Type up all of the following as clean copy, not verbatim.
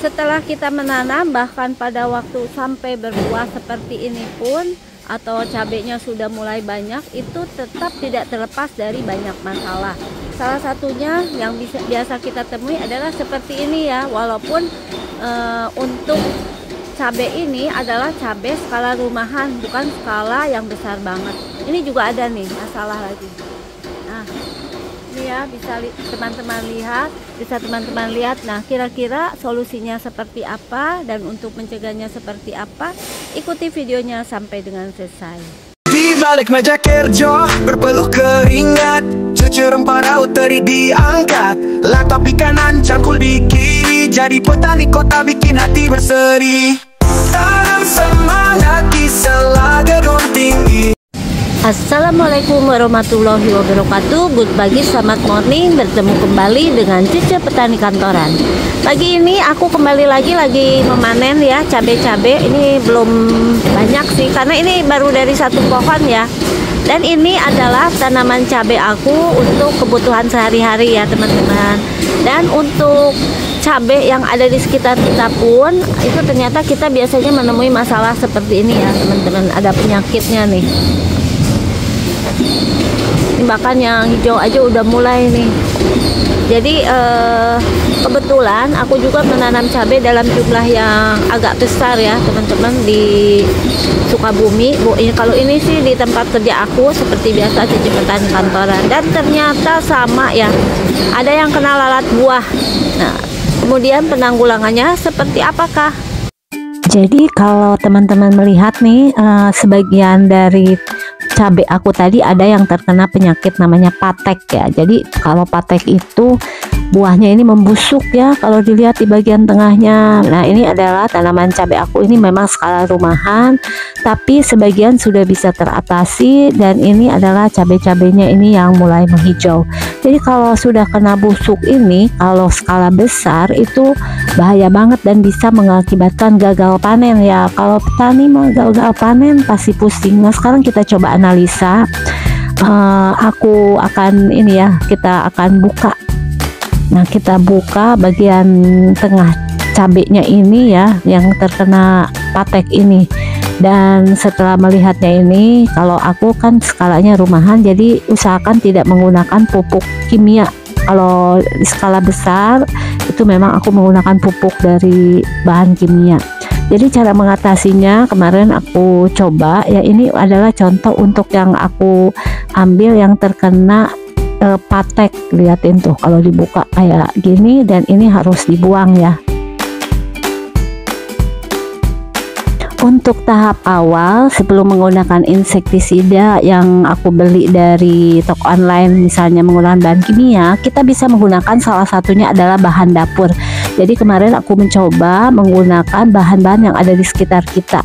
Setelah kita menanam, bahkan pada waktu sampai berbuah seperti ini pun, atau cabenya sudah mulai banyak, itu tetap tidak terlepas dari banyak masalah. Salah satunya yang biasa kita temui adalah seperti ini ya. Walaupun untuk cabai ini adalah cabai skala rumahan, bukan skala yang besar banget. Ini juga ada nih masalah lagi. Nah, ini ya, bisa teman-teman lihat. Nah, kira-kira solusinya seperti apa dan untuk mencegahnya seperti apa? Ikuti videonya sampai dengan selesai. Di balik meja kerja berpeluh keringat, cucur rempah raut teri diangkat, latap kanan cangkul di kiri, jadi petani kota bikin hati berseri. Tanam semangat di sela gedung tinggi. Assalamualaikum warahmatullahi wabarakatuh. Good pagi, selamat morning. Bertemu kembali dengan Cice Petani Kantoran. Pagi ini aku kembali lagi memanen ya cabai-cabai. Ini belum banyak sih karena ini baru dari satu pohon ya. Dan ini adalah tanaman cabai aku untuk kebutuhan sehari-hari ya teman-teman. Dan untuk cabai yang ada di sekitar kita pun itu ternyata kita biasanya menemui masalah seperti ini ya teman-teman. Ada penyakitnya nih. Ini bahkan yang hijau aja udah mulai nih. Jadi kebetulan aku juga menanam cabai dalam jumlah yang agak besar ya teman-teman di Sukabumi. Kalau ini sih di tempat kerja aku seperti biasa Cici Petani Kantoran. Dan ternyata sama ya, ada yang kena lalat buah. Nah, kemudian penanggulangannya seperti apakah? Jadi kalau teman-teman melihat nih sebagian dari cabai aku tadi ada yang terkena penyakit namanya patek ya. Jadi kalau patek itu buahnya ini membusuk ya kalau dilihat di bagian tengahnya. Nah, ini adalah tanaman cabai aku, ini memang skala rumahan tapi sebagian sudah bisa teratasi, dan ini adalah cabai-cabainya ini yang mulai menghijau. Jadi kalau sudah kena busuk ini, kalau skala besar itu bahaya banget dan bisa mengakibatkan gagal panen ya. Kalau petani mau gagal panen pasti pusing. Nah, sekarang kita coba analisa. Aku akan ini ya, kita akan buka. Nah, kita buka bagian tengah cabenya ini ya yang terkena patek ini. Dan setelah melihatnya ini, kalau aku kan skalanya rumahan, jadi usahakan tidak menggunakan pupuk kimia. Kalau di skala besar itu memang aku menggunakan pupuk dari bahan kimia. Jadi cara mengatasinya kemarin aku coba ya, ini adalah contoh untuk yang aku ambil yang terkena patek. Lihatin tuh kalau dibuka kayak gini, dan ini harus dibuang ya. Untuk tahap awal sebelum menggunakan insektisida yang aku beli dari toko online, misalnya menggunakan bahan kimia, kita bisa menggunakan salah satunya adalah bahan dapur. Jadi kemarin aku mencoba menggunakan bahan-bahan yang ada di sekitar kita.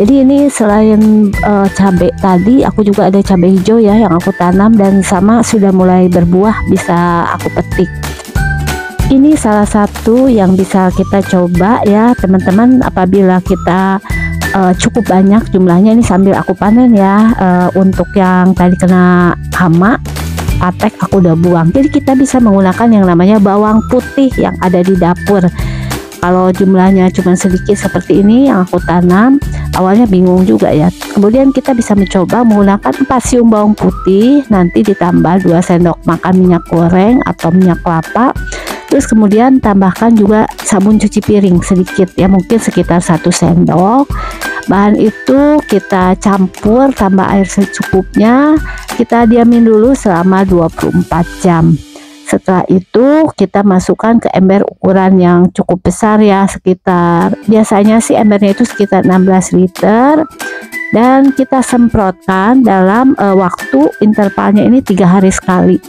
Jadi ini selain cabai tadi, aku juga ada cabai hijau ya yang aku tanam dan sama sudah mulai berbuah, bisa aku petik. Ini salah satu yang bisa kita coba ya teman-teman apabila kita cukup banyak jumlahnya. Ini sambil aku panen ya. Untuk yang tadi kena hama patek aku udah buang. Jadi kita bisa menggunakan yang namanya bawang putih yang ada di dapur. Kalau jumlahnya cuma sedikit seperti ini yang aku tanam, awalnya bingung juga ya. Kemudian kita bisa mencoba menggunakan 4 siung bawang putih, nanti ditambah 2 sendok makan minyak goreng atau minyak kelapa. Terus kemudian tambahkan juga sabun cuci piring sedikit ya, mungkin sekitar 1 sendok. Bahan itu kita campur, tambah air secukupnya, kita diamin dulu selama 24 jam. Setelah itu kita masukkan ke ember ukuran yang cukup besar ya, sekitar biasanya sih embernya itu sekitar 16 liter, dan kita semprotkan dalam waktu intervalnya ini 3 hari sekali.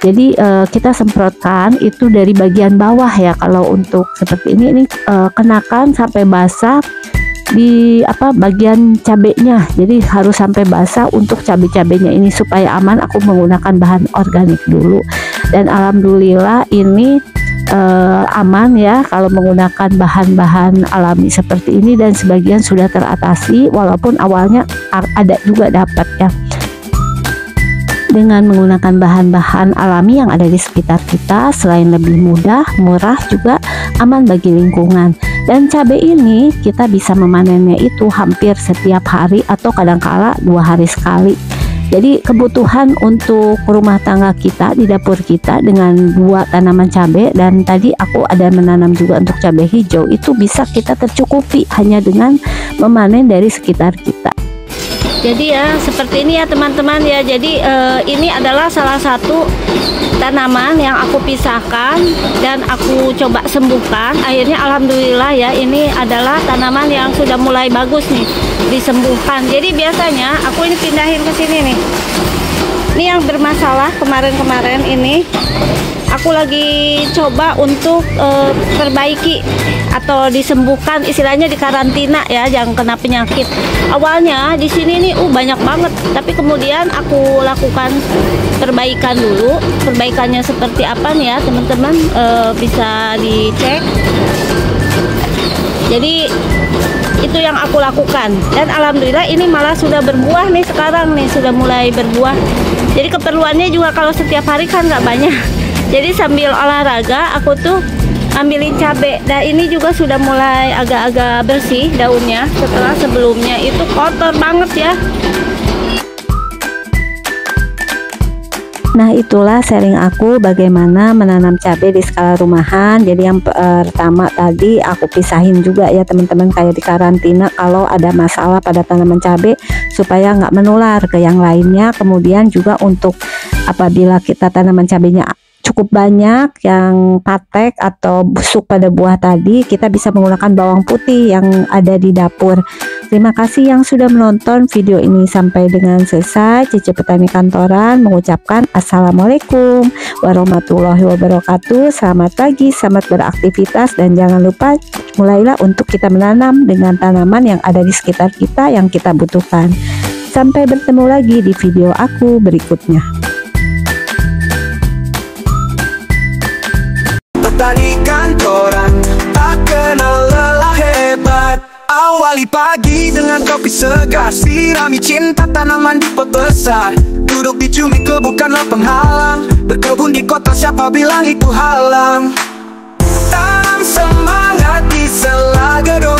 Jadi kita semprotkan itu dari bagian bawah ya. Kalau untuk seperti ini kenakan sampai basah di bagian cabenya. Jadi harus sampai basah untuk cabai-cabainya ini supaya aman. Aku menggunakan bahan organik dulu, dan alhamdulillah ini aman ya kalau menggunakan bahan-bahan alami seperti ini, dan sebagian sudah teratasi walaupun awalnya ada juga dapat ya. Dengan menggunakan bahan-bahan alami yang ada di sekitar kita, selain lebih mudah, murah juga, aman bagi lingkungan. Dan cabai ini kita bisa memanennya itu hampir setiap hari atau kadangkala 2 hari sekali. Jadi kebutuhan untuk rumah tangga kita di dapur kita dengan 2 tanaman cabai, dan tadi aku ada menanam juga untuk cabai hijau, itu bisa kita tercukupi hanya dengan memanen dari sekitar kita. Jadi ya seperti ini ya teman-teman ya. Jadi ini adalah salah satu tanaman yang aku pisahkan dan aku coba sembuhkan. Akhirnya alhamdulillah ya, ini adalah tanaman yang sudah mulai bagus nih disembuhkan. Jadi biasanya aku ini pindahin ke sini nih. Ini yang bermasalah kemarin-kemarin ini aku lagi coba untuk perbaiki atau disembuhkan, istilahnya di karantina ya, jangan kena penyakit. Awalnya di sini nih banyak banget, tapi kemudian aku lakukan perbaikan dulu. Perbaikannya seperti apa nih ya teman-teman, bisa dicek. Jadi itu yang aku lakukan, dan alhamdulillah ini malah sudah berbuah nih sekarang nih, sudah mulai berbuah. Jadi keperluannya juga kalau setiap hari kan nggak banyak. Jadi sambil olahraga aku tuh ambilin cabai. Nah ini juga sudah mulai agak-agak bersih daunnya, setelah sebelumnya itu kotor banget ya. Nah itulah sharing aku bagaimana menanam cabai di skala rumahan. Jadi yang pertama tadi aku pisahin juga ya teman-teman, kayak di karantina kalau ada masalah pada tanaman cabai supaya nggak menular ke yang lainnya. Kemudian juga untuk apabila kita tanaman cabainya cukup banyak yang patek atau busuk pada buah tadi, kita bisa menggunakan bawang putih yang ada di dapur. Terima kasih yang sudah menonton video ini sampai dengan selesai. Cici Petani Kantoran mengucapkan Assalamualaikum warahmatullahi wabarakatuh. Selamat pagi, selamat beraktivitas, dan jangan lupa mulailah untuk kita menanam dengan tanaman yang ada di sekitar kita yang kita butuhkan. Sampai bertemu lagi di video aku berikutnya. Petani Kantoran tak kenal lelah hebat. Awali pagi dengan kopi segar, sirami cinta tanaman di pot besar. Duduk di cumi bukanlah penghalang, berkebun di kota siapa bilang itu halang. Tanam semangat di sela gedung.